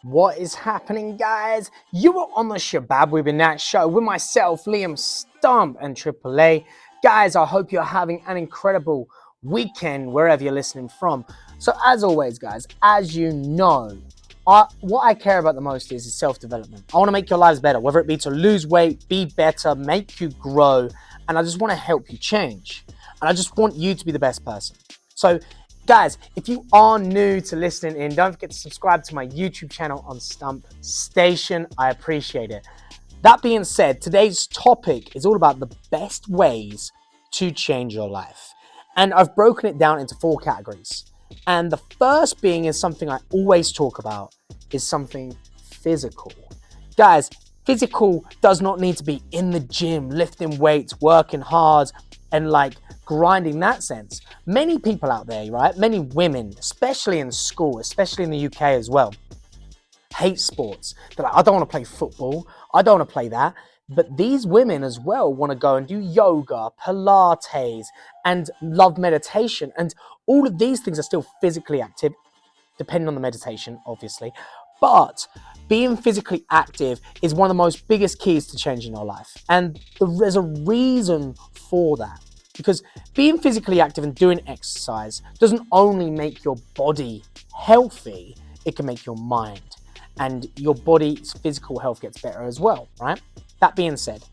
What is happening, guys? You are on the Shabab We've Been That show with myself, Liam Stump, and Triple A. Guys, I hope you're having an incredible weekend wherever you're listening from. So, as always, guys, as you know, what I care about the most is self-development. I want to make your lives better, whether it be to lose weight, be better, make you grow, and I just want to help you change. And I just want you to be the best person. So, guys, if you are new to listening in, don't forget to subscribe to my YouTube channel on Stump Station. I appreciate it. That being said, today's topic is all about the best ways to change your life. And I've broken it down into 4 categories. And the first being is something I always talk about, is something physical. Guys, physical does not need to be in the gym, lifting weights, working hard, and like grinding that sense. Many people out there, right? Many women, especially in school, especially in the UK as well, hate sports. They're like, I don't want to play football. I don't want to play that. But these women as well want to go and do yoga, Pilates, and love meditation. And all of these things are still physically active, depending on the meditation, obviously. But being physically active is one of the most biggest keys to changing your life. And there's a reason for that. Because being physically active and doing exercise doesn't only make your body healthy, it can make your mind. And your body's physical health gets better as well, right? That being said,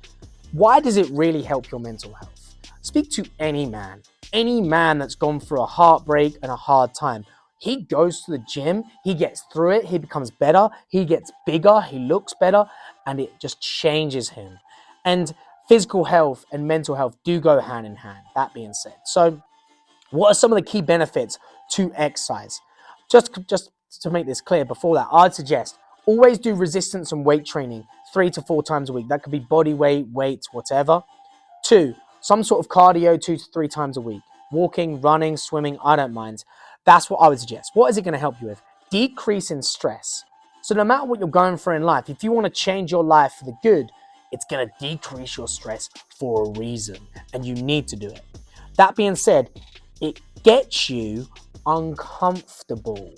why does it really help your mental health? Speak to any man that's gone through a heartbreak and a hard time. He goes to the gym, he gets through it, he becomes better, he gets bigger, he looks better, and it just changes him. And physical health and mental health do go hand in hand, that being said. So what are some of the key benefits to exercise? Just to make this clear before that, I'd suggest always do resistance and weight training 3 to 4 times a week. That could be body weight, weights, whatever. 2, some sort of cardio 2 to 3 times a week. Walking, running, swimming, I don't mind. That's what I would suggest. What is it going to help you with? Decrease in stress. So no matter what you're going through in life, if you want to change your life for the good, it's going to decrease your stress for a reason, and you need to do it. That being said, it gets you uncomfortable.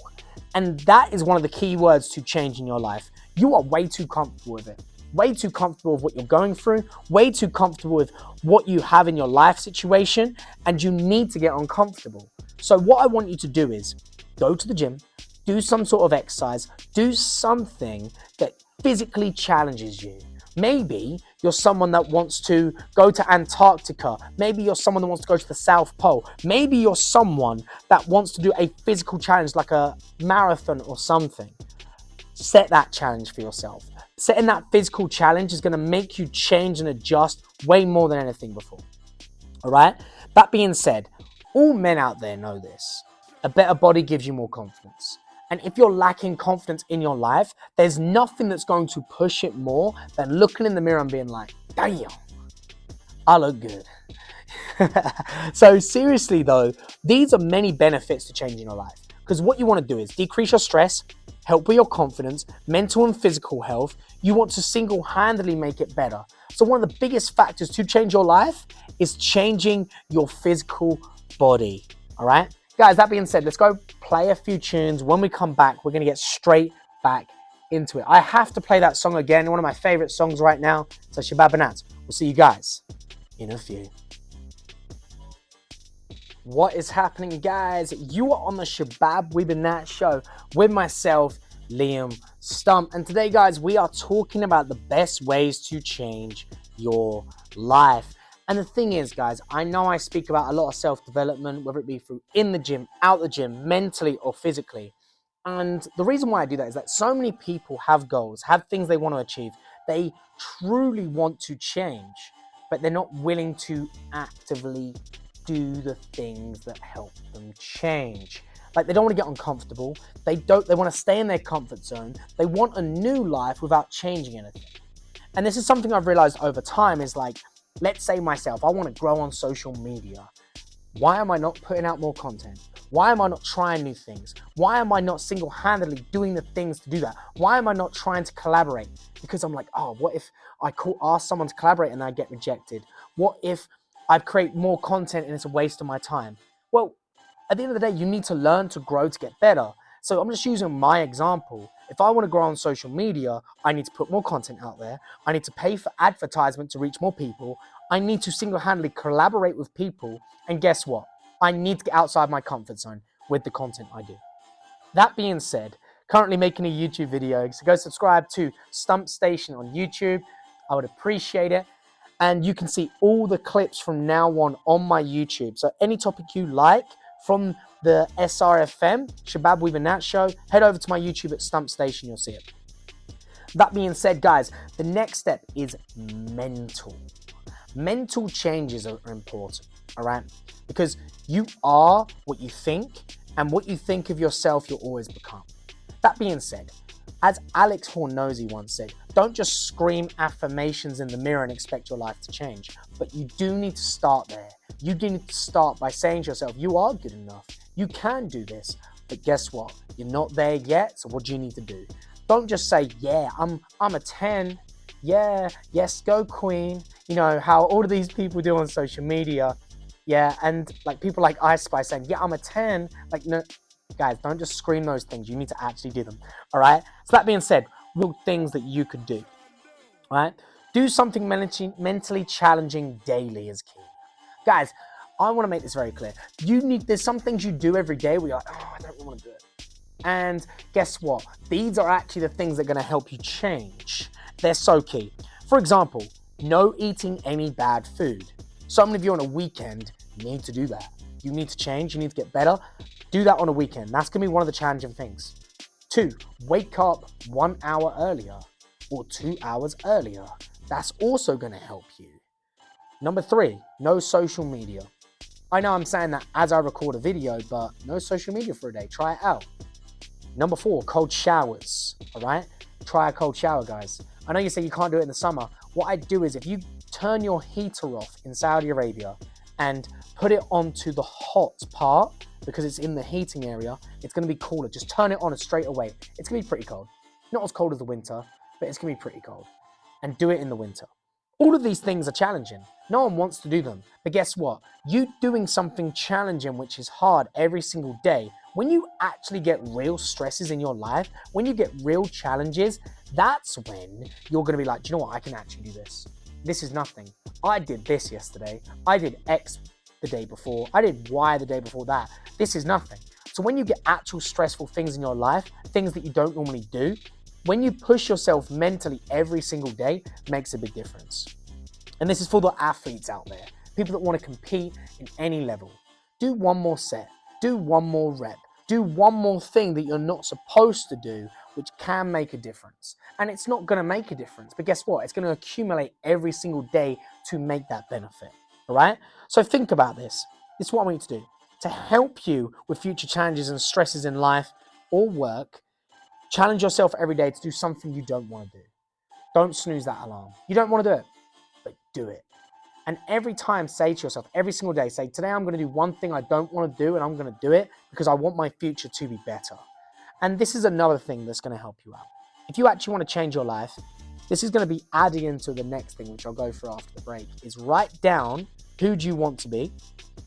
And that is one of the key words to changing your life. You are way too comfortable with it. Way too comfortable with what you're going through. Way too comfortable with what you have in your life situation. And you need to get uncomfortable. So what I want you to do is go to the gym, do some sort of exercise, do something that physically challenges you. Maybe you're someone that wants to go to Antarctica. Maybe you're someone that wants to go to the South Pole. Maybe you're someone that wants to do a physical challenge like a marathon or something. Set that challenge for yourself. Setting that physical challenge is going to make you change and adjust way more than anything before. All right? That being said, all men out there know this. A better body gives you more confidence. And if you're lacking confidence in your life, there's nothing that's going to push it more than looking in the mirror and being like, damn, I look good. So seriously though, these are many benefits to changing your life. Because what you want to do is decrease your stress, help with your confidence, mental and physical health. You want to single-handedly make it better. So one of the biggest factors to change your life is changing your physical body. All right? Guys, that being said, let's go play a few tunes. When we come back, we're going to get straight back into it. I have to play that song again, one of my favorite songs right now. So Shabab Banat. We'll see you guys in a few. What is happening, guys? You are on the Shabab We've Been That show with myself, Liam Stump. And today, guys, we are talking about the best ways to change your life. And the thing is, guys, I know I speak about a lot of self-development, whether it be through in the gym, out the gym, mentally or physically. And the reason why I do that is that so many people have goals, have things they want to achieve. They truly want to change, but they're not willing to actively do the things that help them change. Like, they don't want to get uncomfortable. They want to stay in their comfort zone. They want a new life without changing anything. And this is something I've realized over time is like, let's say myself, I want to grow on social media. Why am I not putting out more content? Why am I not trying new things? Why am I not single-handedly doing the things to do that? Why am I not trying to collaborate? Because I'm like, oh, what if I ask someone to collaborate and I get rejected? What if I create more content and it's a waste of my time? Well, at the end of the day, you need to learn to grow to get better. So I'm just using my example. If I want to grow on social media, I need to put more content out there. I need to pay for advertisement to reach more people. I need to single-handedly collaborate with people. And guess what? I need to get outside my comfort zone with the content I do. That being said, currently making a YouTube video, so go subscribe to Stump Station on YouTube. I would appreciate it. And you can see all the clips from now on my YouTube. So any topic you like from the SRFM, Shabab Weave and Nat Show, head over to my YouTube at Stump Station, you'll see it. That being said, guys, the next step is mental. Mental changes are important, all right? Because you are what you think, and what you think of yourself, you'll always become. That being said, as Alex Hormozi once said, don't just scream affirmations in the mirror and expect your life to change, but you do need to start there. You do need to start by saying to yourself, you are good enough, you can do this, but guess what? You're not there yet, so what do you need to do? Don't just say, yeah, I'm a 10, yeah, yes, go queen. You know, how all of these people do on social media, yeah, and like people like Ice Spice saying, yeah, I'm a 10, like no, guys, don't just scream those things. You need to actually do them, all right? So that being said, real things that you could do, all right? Do something mentally challenging daily is key. Guys, I want to make this very clear. There's some things you do every day where you're like, oh, I don't really want to do it. And guess what? These are actually the things that are going to help you change. They're so key. For example, no eating any bad food. So many of you on a weekend need to do that. You need to change, you need to get better. Do that on a weekend. That's going to be one of the challenging things. 2, wake up 1 hour earlier or 2 hours earlier. That's also going to help you. Number 3, no social media. I know I'm saying that as I record a video, but no social media for a day. Try it out. Number 4, cold showers. All right? Try a cold shower, guys. I know you say you can't do it in the summer. What I do is if you turn your heater off in Saudi Arabia and put it onto the hot part, because it's in the heating area, it's going to be cooler. Just turn it on straight away. It's going to be pretty cold. Not as cold as the winter, but it's going to be pretty cold. And do it in the winter. All of these things are challenging. No one wants to do them. But guess what? You doing something challenging, which is hard every single day, when you actually get real stresses in your life, when you get real challenges, that's when you're going to be like, do you know what? I can actually do this. This is nothing. I did this yesterday. I did X the day before. I did Y the day before that. This is nothing. So when you get actual stressful things in your life, things that you don't normally do, when you push yourself mentally every single day, it makes a big difference. And this is for the athletes out there, people that want to compete in any level. Do one more set, do one more rep, do one more thing that you're not supposed to do, which can make a difference. And it's not going to make a difference, but guess what? It's going to accumulate every single day to make that benefit, all right? So think about this. This is what I want you to do. To help you with future challenges and stresses in life or work, challenge yourself every day to do something you don't want to do. Don't snooze that alarm. You don't want to do it, but do it. And every time say to yourself, every single day, say, today I'm going to do one thing I don't want to do and I'm going to do it because I want my future to be better. And this is another thing that's going to help you out. If you actually want to change your life, this is going to be adding into the next thing, which I'll go through after the break, is write down who do you want to be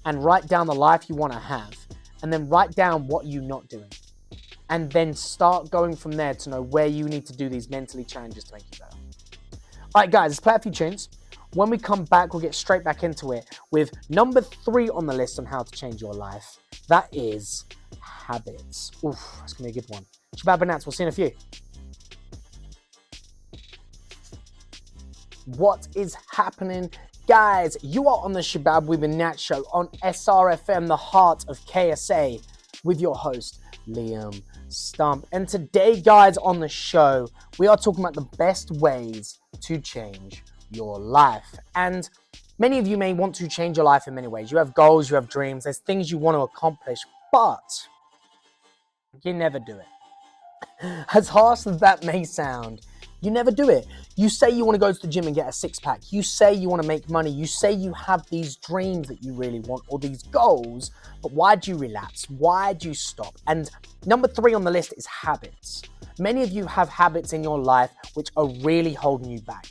and write down the life you want to have and then write down what you're not doing. And then start going from there to know where you need to do these mentally challenges to make you better. All right, guys, let's play a few tunes. When we come back, we'll get straight back into it with number 3 on the list on how to change your life. That is habits. Oof, that's going to be a good one. Shabab and Nats, we'll see you in a few. What is happening? Guys, you are on the Shabab Weave and Nat Show on SRFM, the heart of KSA, with your host, Liam Stump. And today, guys, on the show, we are talking about the best ways to change your life. And many of you may want to change your life in many ways. You have goals, you have dreams, there's things you want to accomplish, but you never do it. As harsh as that may sound, you never do it. You say you want to go to the gym and get a six-pack. You say you want to make money. You say you have these dreams that you really want or these goals, but why do you relapse? Why do you stop? And number 3 on the list is habits. Many of you have habits in your life which are really holding you back.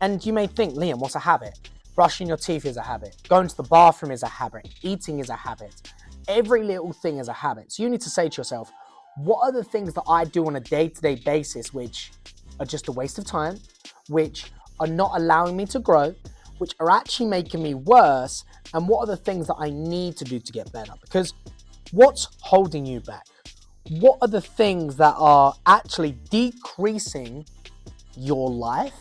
And you may think, Liam, what's a habit? Brushing your teeth is a habit. Going to the bathroom is a habit. Eating is a habit. Every little thing is a habit. So you need to say to yourself, what are the things that I do on a day-to-day basis which are just a waste of time, which are not allowing me to grow, which are actually making me worse, and what are the things that I need to do to get better? Because what's holding you back? What are the things that are actually decreasing your life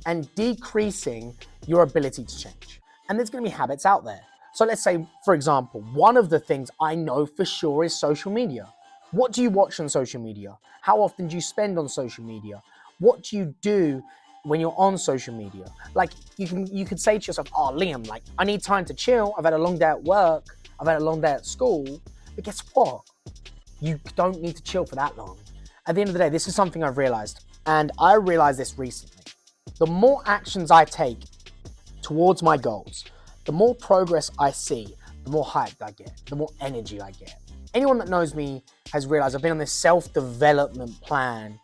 and decreasing your ability to change? And there's going to be habits out there. So let's say, for example, one of the things I know for sure is social media. What do you watch on social media? How often do you spend on social media? What do you do when you're on social media? Like you could say to yourself, oh, Liam, like I need time to chill. I've had a long day at work. I've had a long day at school. But guess what? You don't need to chill for that long. At the end of the day, this is something I've realized. And I realized this recently. The more actions I take towards my goals, the more progress I see, the more hyped I get, the more energy I get. Anyone that knows me has realized I've been on this self-development plan,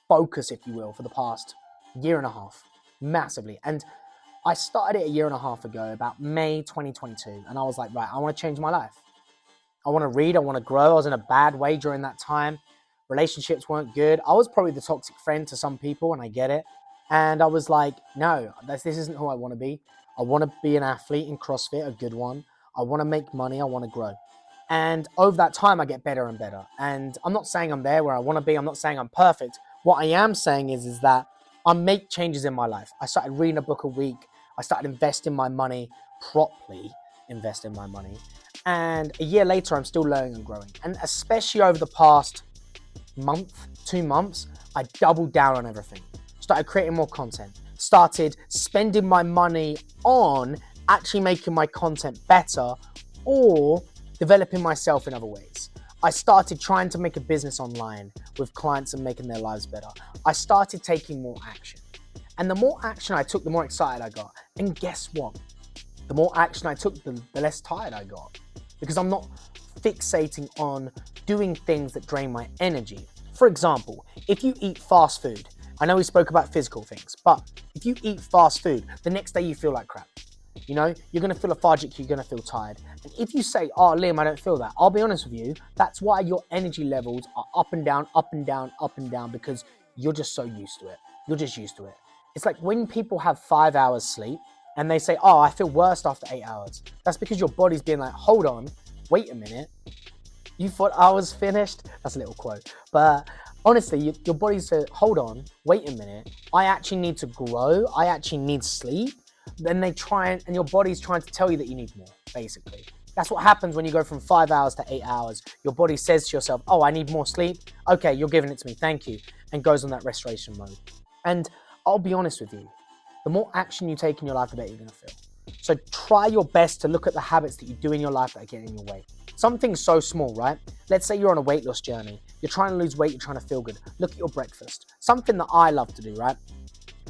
focus, if you will, for the past year and a half, massively. And I started it a year and a half ago, about May 2022. And I was like, right, I want to change my life. I want to read, I want to grow. I was in a bad way during that time. Relationships weren't good. I was probably the toxic friend to some people, and I get it. And I was like, no, this isn't who I want to be. I want to be an athlete in CrossFit, a good one. I want to make money. I want to grow. And over that time, I get better and better. And I'm not saying I'm there where I want to be. I'm not saying I'm perfect. What I am saying is that I make changes in my life. I started reading a book a week. I started investing my money, properly investing my money. And a year later, I'm still learning and growing. And especially over the past month, 2 months, I doubled down on everything. Started creating more content. Started spending my money on actually making my content better or developing myself in other ways. I started trying to make a business online with clients and making their lives better. I started taking more action. And the more action I took, the more excited I got. And guess what? The more action I took, the less tired I got. Because I'm not fixating on doing things that drain my energy. For example, if you eat fast food, I know we spoke about physical things, but if you eat fast food, the next day you feel like crap. You know, you're going to feel lethargic, you're going to feel tired. And if you say, oh, Liam, I don't feel that, I'll be honest with you, that's why your energy levels are up and down, up and down, up and down, because you're just so used to it. You're just used to it. It's like when people have 5 hours sleep and they say, oh, I feel worse after 8 hours. That's because your body's being like, hold on, wait a minute. You thought I was finished? That's a little quote. But honestly, your body said, hold on, wait a minute. I actually need to grow. I actually need sleep. Then they try and your body's trying to tell you that you need more, basically. That's what happens when you go from 5 hours to 8 hours. Your body says to yourself, oh, I need more sleep. Okay, you're giving it to me, thank you. And goes on that restoration mode. And I'll be honest with you, the more action you take in your life, the better you're gonna feel. So try your best to look at the habits that you do in your life that are getting in your way. Something so small, right? Let's say you're on a weight loss journey. You're trying to lose weight, you're trying to feel good. Look at your breakfast. Something that I love to do, right,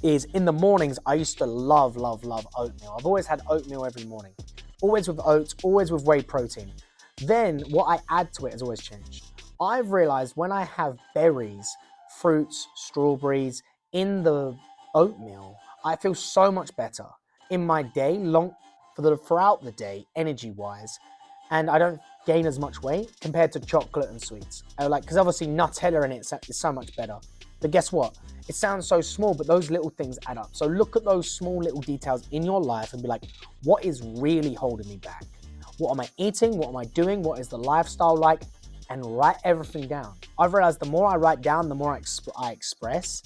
is in the mornings, I used to love oatmeal. I've always had oatmeal every morning. Always with oats, always with whey protein. Then what I add to it has always changed. I've realized when I have berries, fruits, strawberries in the oatmeal, I feel so much better in my day, throughout the day, energy-wise, and I don't gain as much weight compared to chocolate and sweets. Because obviously Nutella in it is so much better. But guess what? It sounds so small, but those little things add up. So look at those small little details in your life and be like, what is really holding me back? What am I eating? What am I doing? What is the lifestyle like? And write everything down. I've realized the more I write down, the more I express,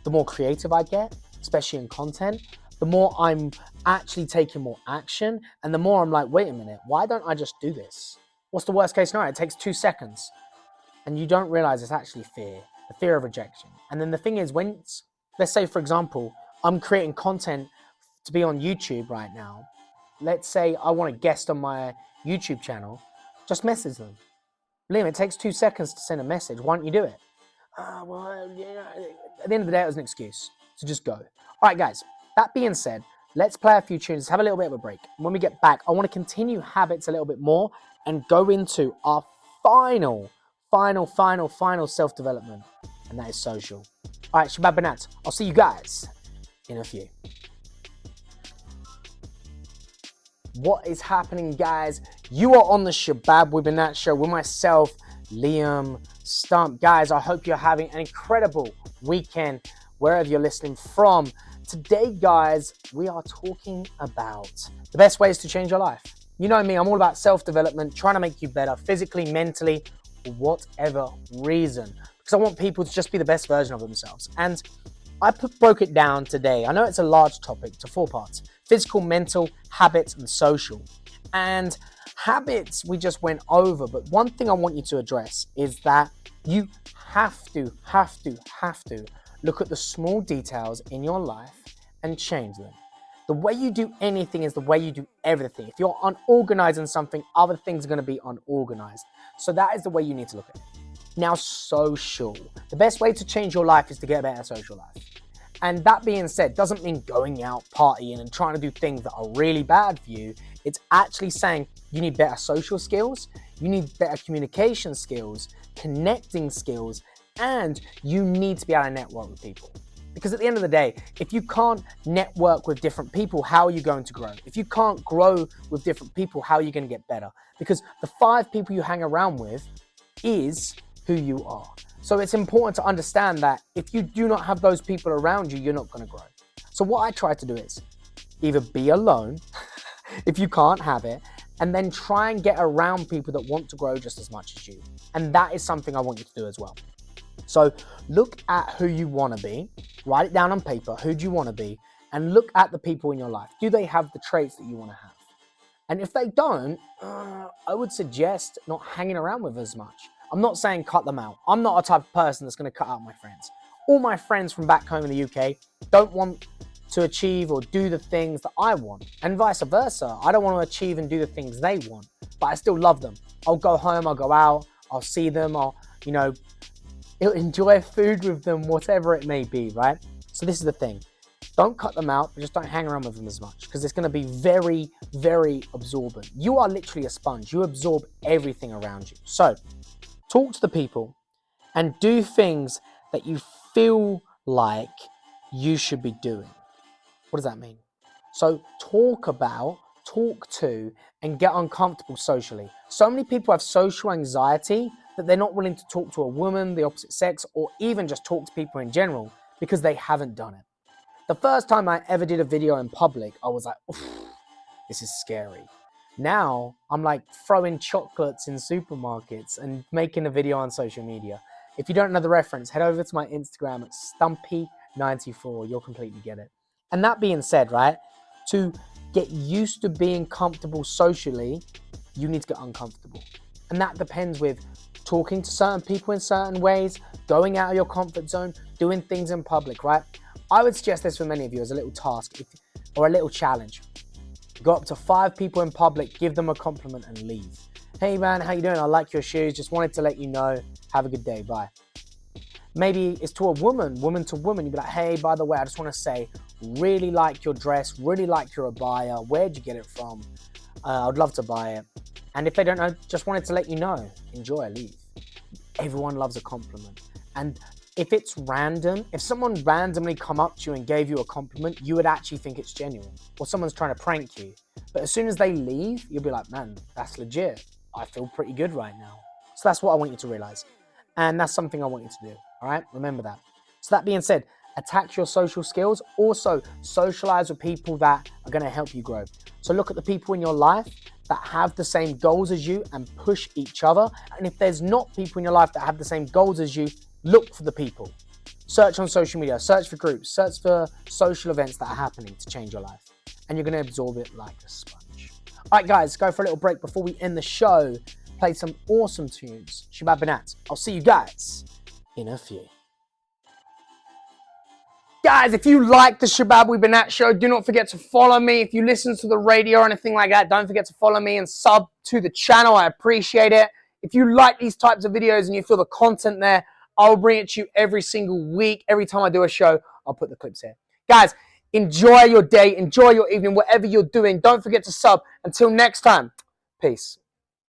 the more creative I get, especially in content, the more I'm actually taking more action, and the more I'm like, wait a minute, why don't I just do this? What's the worst case scenario? It takes 2 seconds. And you don't realize it's actually fear, the fear of rejection. And then the thing is, let's say, for example, I'm creating content to be on YouTube right now. Let's say I want a guest on my YouTube channel, just message them. Liam, it takes 2 seconds to send a message. Why don't you do it? At the end of the day, it was an excuse. So just go. All right, guys, that being said, let's play a few tunes, have a little bit of a break. When we get back, I want to continue habits a little bit more and go into our final self-development, and that is social. All right, Shabab Banat, I'll see you guys in a few. What is happening, guys? You are on the Shabab with Banat show with myself, Liam Stump. Guys, I hope you're having an incredible weekend wherever you're listening from. Today, guys, we are talking about the best ways to change your life. You know me, I'm all about self-development, trying to make you better physically, mentally, for whatever reason. Because I want people to just be the best version of themselves. And I broke it down today. I know it's a large topic to 4 parts: physical, mental, habits, and social. And habits we just went over, but one thing I want you to address is that you have to look at the small details in your life and change them. The way you do anything is the way you do everything. If you're unorganized in something, other things are going to be unorganized. So that is the way you need to look at it. Now, social. The best way to change your life is to get a better social life. And that being said, doesn't mean going out, partying, and trying to do things that are really bad for you. It's actually saying you need better social skills, you need better communication skills, connecting skills, and you need to be able to network with people. Because at the end of the day, if you can't network with different people, how are you going to grow? If you can't grow with different people, how are you going to get better? Because the 5 people you hang around with is who you are. So it's important to understand that if you do not have those people around you, you're not going to grow. So what I try to do is either be alone if you can't have it, and then try and get around people that want to grow just as much as you. And that is something I want you to do as well. So look at who you want to be, write it down on paper, who do you want to be, and look at the people in your life. Do they have the traits that you want to have? And if they don't, I would suggest not hanging around with as much. I'm not saying cut them out. I'm not a type of person that's going to cut out my friends. All my friends from back home in the UK don't want to achieve or do the things that I want, and vice versa. I don't want to achieve and do the things they want, but I still love them. I'll go home, I'll go out, I'll see them, I'll enjoy food with them, whatever it may be, right? So this is the thing. Don't cut them out, but just don't hang around with them as much, because it's going to be very, very absorbent. You are literally a sponge. You absorb everything around you. So talk to the people and do things that you feel like you should be doing. What does that mean? So talk to, and get uncomfortable socially. So many people have social anxiety that they're not willing to talk to a woman, the opposite sex, or even just talk to people in general because they haven't done it. The first time I ever did a video in public, I was like, this is scary. Now I'm like throwing chocolates in supermarkets and making a video on social media. If you don't know the reference, head over to my Instagram at Stumpy94. You'll completely get it. And that being said, right, to get used to being comfortable socially, you need to get uncomfortable. And that depends with talking to certain people in certain ways, going out of your comfort zone, doing things in public, right? I would suggest this for many of you as a little task or a little challenge. Go up to 5 people in public, give them a compliment and leave. Hey man, how you doing? I like your shoes. Just wanted to let you know. Have a good day. Bye. Maybe it's to a woman to woman. You'd be like, hey, by the way, I just want to say, really like your dress, really like your abaya. Where'd you get it from? I'd love to buy it. And if they don't know, just wanted to let you know. Enjoy, leave. Everyone loves a compliment. And if it's random, if someone randomly come up to you and gave you a compliment, you would actually think it's genuine. Or someone's trying to prank you. But as soon as they leave, you'll be like, man, that's legit. I feel pretty good right now. So that's what I want you to realize. And that's something I want you to do. All right, remember that. So that being said, attack your social skills. Also, socialize with people that are going to help you grow. So look at the people in your life that have the same goals as you and push each other. And if there's not people in your life that have the same goals as you, look for the people. Search on social media, search for groups, search for social events that are happening to change your life. And you're going to absorb it like a sponge. All right, guys, go for a little break before we end the show. Play some awesome tunes. Shabab Banat. I'll see you guys in a few. Guys, if you like the Shabab We've Been At show, do not forget to follow me. If you listen to the radio or anything like that, don't forget to follow me and sub to the channel. I appreciate it. If you like these types of videos and you feel the content there, I'll bring it to you every single week. Every time I do a show, I'll put the clips here. Guys, enjoy your day, enjoy your evening, whatever you're doing. Don't forget to sub. Until next time, peace.